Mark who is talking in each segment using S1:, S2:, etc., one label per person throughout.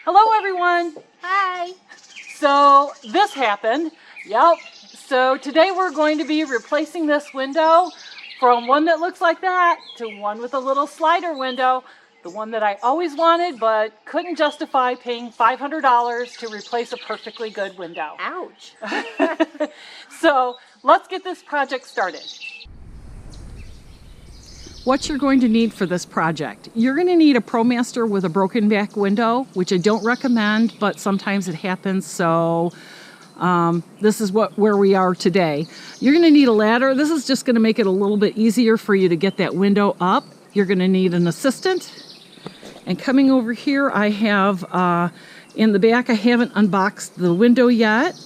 S1: Hello everyone!
S2: Hi!
S1: So this happened. Yep. So today we're going to be replacing this window from one that looks like that to one with a little slider window. The one that I always wanted but couldn't justify paying $500 to replace a perfectly good window.
S2: Ouch!
S1: So let's get this project started. What you're going to need for this project. You're going to need a Promaster with a broken back window, which I don't recommend, but sometimes it happens, so this is where we are today. You're going to need a ladder. This is just going to make it a little bit easier for you to get that window up. You're going to need an assistant. And coming over here, I have, in the back, I haven't unboxed the window yet.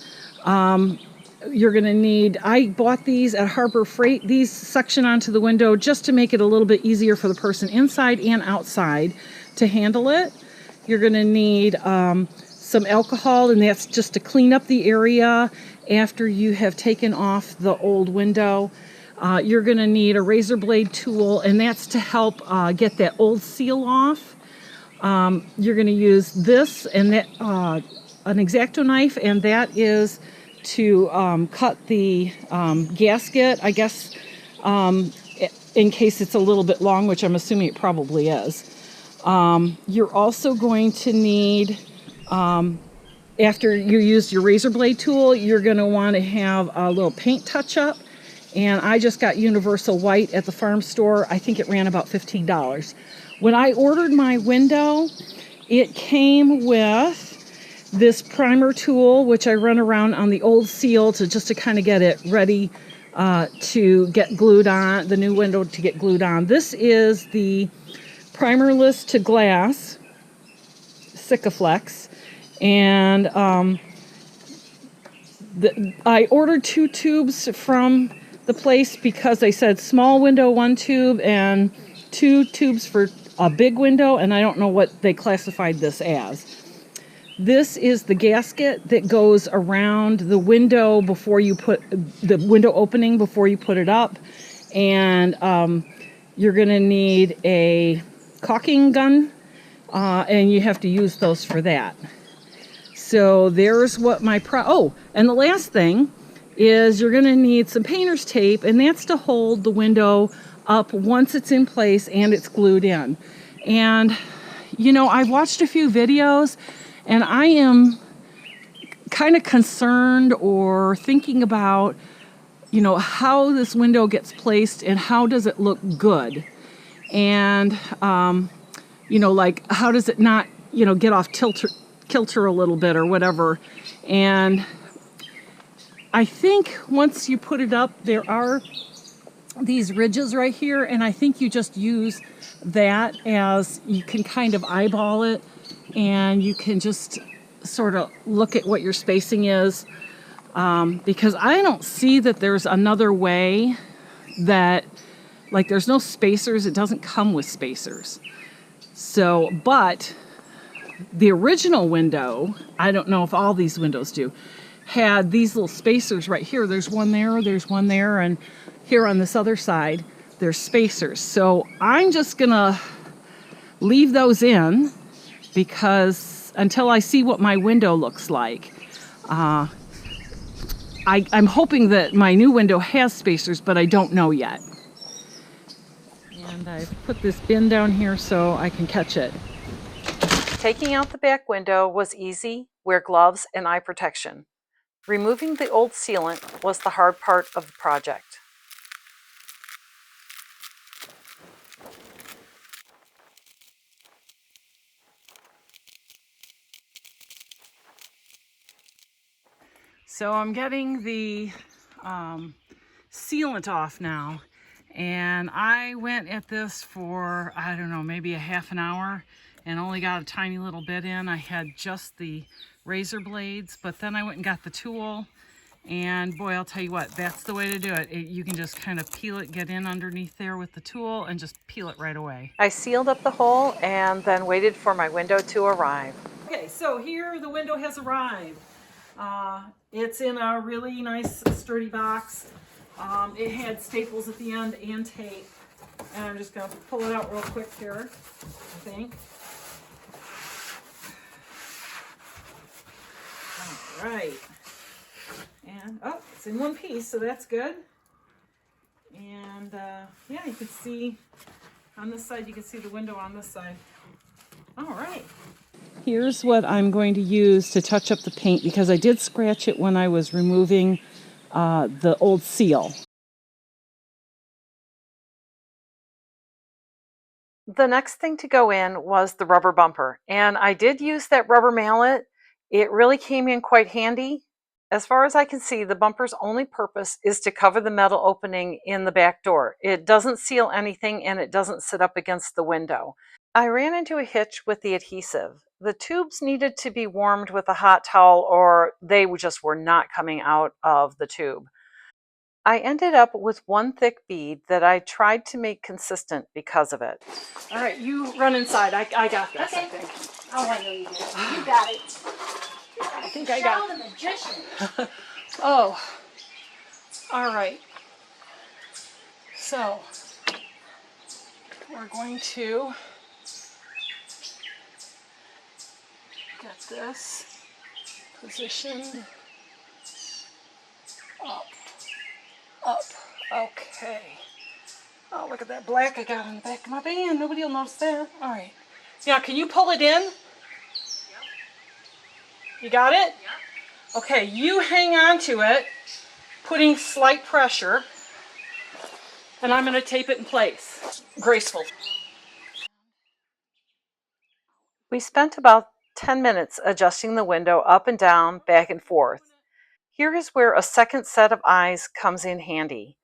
S1: You're going to need, I bought these at Harbor Freight. These suction onto the window just to make it a little bit easier for the person inside and outside to handle it. You're going to need some alcohol, and that's just to clean up the area after you have taken off the old window. You're going to need a razor blade tool, and that's to help get that old seal off. You're going to use this and that, an X-Acto knife, and that is to cut the gasket, I guess, in case it's a little bit long, which I'm assuming it probably is. You're also going to need, after you use your razor blade tool, you're going to want to have a little paint touch-up. And I just got Universal White at the farm store. I think it ran about $15. When I ordered my window, it came with this primer tool, which I run around on the old seal just to kind of get it ready to get glued on, the new window to get glued on. This is the Primerless to Glass Sikaflex, and I ordered 2 tubes from the place because they said small window 1 tube and 2 tubes for a big window, and I don't know what they classified this as. This is the gasket that goes around the window before you put the window opening before you put it up, and you're going to need a caulking gun, and you have to use those for that. So there's what my and the last thing is you're going to need some painter's tape, and that's to hold the window up once it's in place and it's glued in. And you know, I've watched a few videos, and I am kind of concerned or thinking about, you know, how this window gets placed and how does it look good. And, you know, like how does it not, you know, get off kilter a little bit or whatever. And I think once you put it up, there are these ridges right here, and I think you just use that as you can kind of eyeball it, and you can just sort of look at what your spacing is, because I don't see that there's another way that, like, there's no spacers. It doesn't come with spacers. So, but the original window, I don't know if all these windows do, had these little spacers right here. There's one there, and here on this other side, there's spacers. So I'm just gonna leave those in because until I see what my window looks like. I'm hoping that my new window has spacers, but I don't know yet. And I've put this bin down here so I can catch it. Taking out the back window was easy. Wear gloves and eye protection. Removing the old sealant was the hard part of the project. So I'm getting the sealant off now, and I went at this for, I don't know, maybe a half an hour and only got a tiny little bit in. I had just the razor blades, but then I went and got the tool, and boy, I'll tell you what, that's the way to do it. You can just kind of peel it, get in underneath there with the tool, and just peel it right away. I sealed up the hole and then waited for my window to arrive. Okay, so here the window has arrived. It's in a really nice sturdy box. It had staples at the end and tape. And I'm just going to pull it out real quick here, I think. All right. And, oh, it's in one piece, so that's good. And, yeah, you can see on this side, you can see the window on this side. All right. Here's what I'm going to use to touch up the paint because I did scratch it when I was removing the old seal. The next thing to go in was the rubber bumper, and I did use that rubber mallet. It really came in quite handy. As far as I can see, the bumper's only purpose is to cover the metal opening in the back door. It doesn't seal anything and it doesn't sit up against the window. I ran into a hitch with the adhesive. The tubes needed to be warmed with a hot towel or they just were not coming out of the tube. I ended up with one thick bead that I tried to make consistent because of it. All right, you run inside. I got this, okay. I think.
S2: Oh, I know you do. You got it.
S1: I think I got
S2: it. The magician.
S1: Oh, all right. So, we're going to get this positioned up. Okay. Oh, look at that black I got on the back of my van. Nobody will notice that. All right. Now, can you pull it in? Yep. You got it? Yep. Okay, you hang on to it, putting slight pressure, and I'm going to tape it in place. Graceful. We spent about 10 minutes adjusting the window up and down, back and forth. Here is where a second set of eyes comes in handy.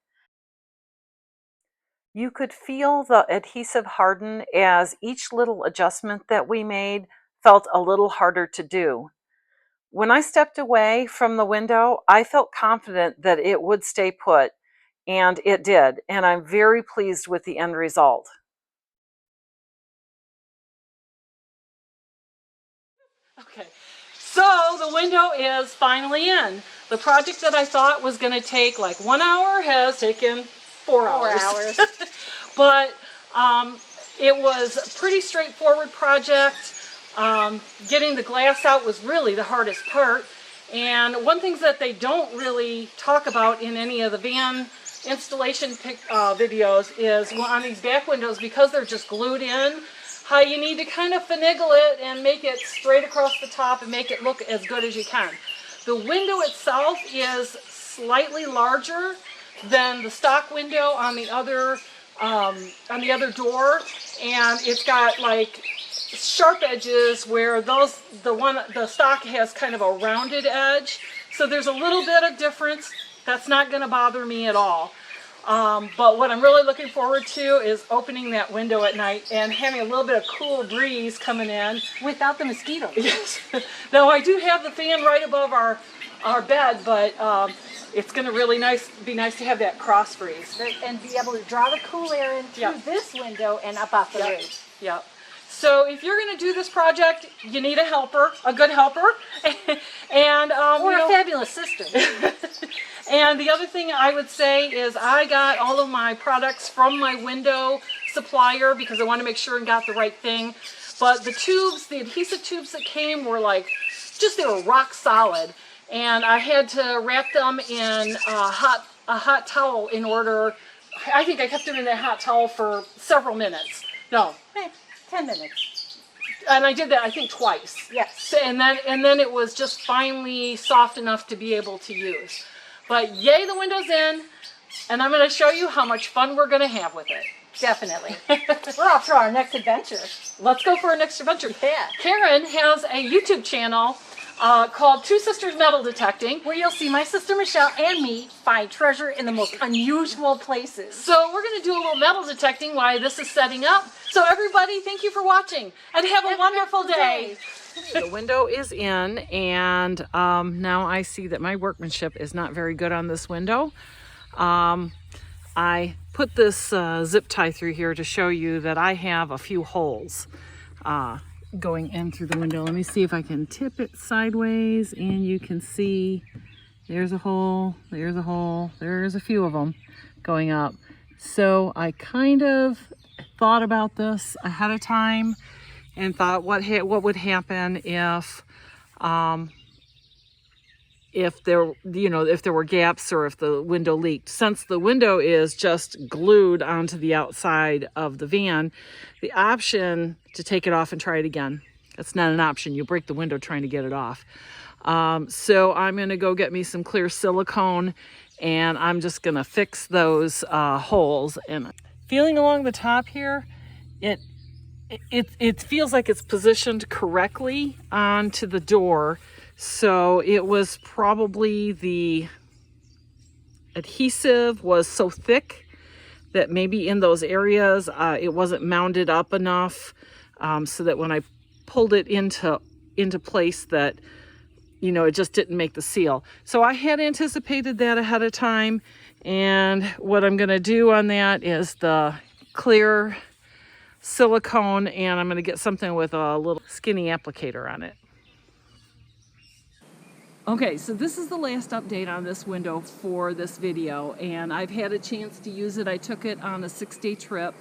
S1: You could feel the adhesive harden as each little adjustment that we made felt a little harder to do. When I stepped away from the window, I felt confident that it would stay put, and it did, and I'm very pleased with the end result. Okay, so the window is finally in. The project that I thought was going to take like 1 hour has taken 4 hours. But it was a pretty straightforward project. Getting the glass out was really the hardest part. And one thing that they don't really talk about in any of the van installation videos is on these back windows, because they're just glued in, how you need to kind of finagle it and make it straight across the top and make it look as good as you can. The window itself is slightly larger than the stock window on the other door, and it's got like sharp edges where the stock has kind of a rounded edge. So there's a little bit of difference. That's not going to bother me at all. But what I'm really looking forward to is opening that window at night and having a little bit of cool breeze coming in.
S2: Without the mosquitoes.
S1: Yes. Now I do have the fan right above our bed, but it's going to really be nice to have that cross breeze.
S2: And be able to draw the cool air in through this window and up off the roof.
S1: Yep. So if you're going to do this project, you need a helper, a good helper, and
S2: or a fabulous sister.
S1: And the other thing I would say is I got all of my products from my window supplier because I want to make sure and got the right thing. But the tubes, the adhesive tubes that came were like, they were rock solid. And I had to wrap them in a hot towel in order. I think I kept them in that hot towel for several minutes. No.
S2: 10 minutes.
S1: And I did that, I think, twice.
S2: Yes.
S1: And then it was just finally soft enough to be able to use. But yay, the window's in, and I'm going to show you how much fun we're going to have with it.
S2: Definitely. We're off to our next adventure.
S1: Let's go for our next adventure.
S2: Yeah.
S1: Karen has a YouTube channel called Two Sisters Metal Detecting,
S2: where you'll see my sister Michelle and me find treasure in the most unusual places.
S1: So we're going to do a little metal detecting while this is setting up. So everybody, thank you for watching, and have a wonderful day. The window is in, and now I see that my workmanship is not very good on this window. I put this zip tie through here to show you that I have a few holes going in through the window. Let me see if I can tip it sideways, and you can see there's a hole, there's a hole, there's a few of them going up. So I kind of thought about this ahead of time and thought what would happen if if there, if there were gaps or if the window leaked. Since the window is just glued onto the outside of the van, the option to take it off and try it again, that's not an option. You break the window trying to get it off. So I'm going to go get me some clear silicone, and I'm just going to fix those holes. And feeling along the top here, it feels like it's positioned correctly onto the door. So it was probably the adhesive was so thick that maybe in those areas it wasn't mounded up enough, so that when I pulled it into place that, it just didn't make the seal. So I had anticipated that ahead of time, and what I'm going to do on that is the clear silicone, and I'm going to get something with a little skinny applicator on it. Okay, so this is the last update on this window for this video, and I've had a chance to use it. I took it on a 6-day trip,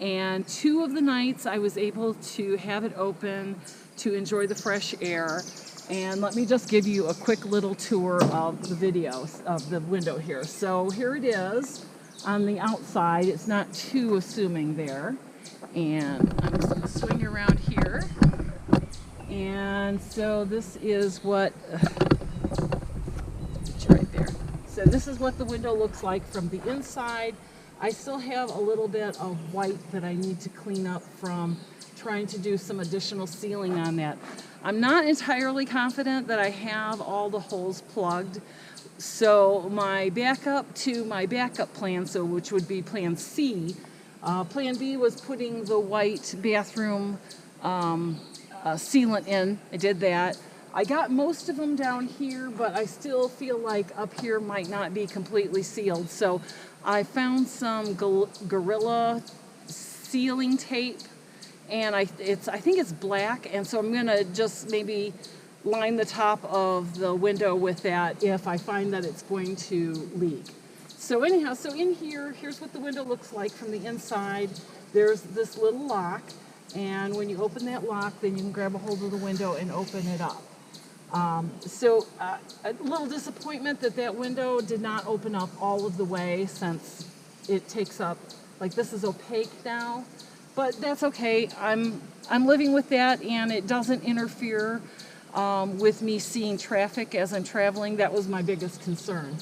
S1: and 2 of the nights I was able to have it open to enjoy the fresh air. And let me just give you a quick little tour of the video of the window here. So here it is on the outside. It's not too assuming there. And I'm just going to swing around here. And so this is what, it's right there. So this is what the window looks like from the inside. I still have a little bit of white that I need to clean up from trying to do some additional sealing on that. I'm not entirely confident that I have all the holes plugged. So my backup to my backup plan, which would be plan C, plan B was putting the white bathroom sealant in. I did that. I got most of them down here, but I still feel like up here might not be completely sealed. So I found some Gorilla sealing tape, and I think it's black, and so I'm gonna just maybe line the top of the window with that if I find that it's going to leak. So anyhow, so in here, here's what the window looks like from the inside. There's this little lock, and when you open that lock, then you can grab a hold of the window and open it up. A little disappointment that window did not open up all of the way, since it takes up, like, this is opaque now, but that's okay. I'm living with that, and it doesn't interfere with me seeing traffic as I'm traveling. That was my biggest concern.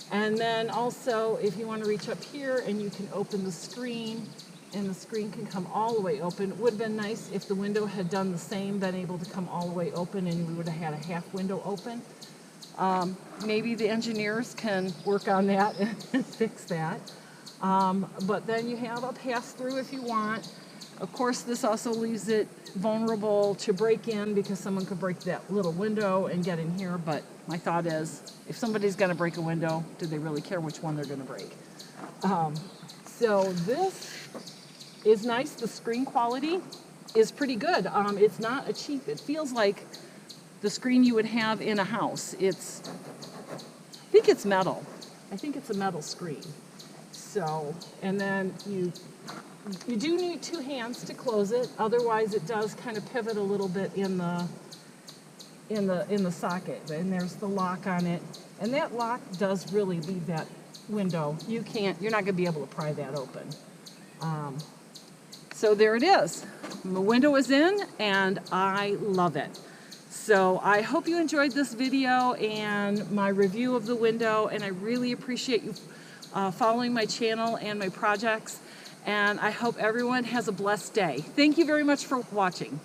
S1: And then also, if you want to reach up here and you can open the screen, and the screen can come all the way open. It would have been nice if the window had done the same, been able to come all the way open, and we would have had a half window open. Maybe the engineers can work on that and fix that. But then you have a pass-through if you want. Of course, this also leaves it vulnerable to break in, because someone could break that little window and get in here. But my thought is, if somebody's going to break a window, do they really care which one they're going to break? So this is nice. The screen quality is pretty good. It's not a cheap, it feels like the screen you would have in a house. I think it's metal. I think it's a metal screen. So, and then you do need 2 hands to close it. Otherwise, it does kind of pivot a little bit in the socket. And there's the lock on it. And that lock does really leave that window. You're not gonna be able to pry that open. So there it is. The window is in, and I love it. So I hope you enjoyed this video and my review of the window, and I really appreciate you following my channel and my projects, and I hope everyone has a blessed day. Thank you very much for watching.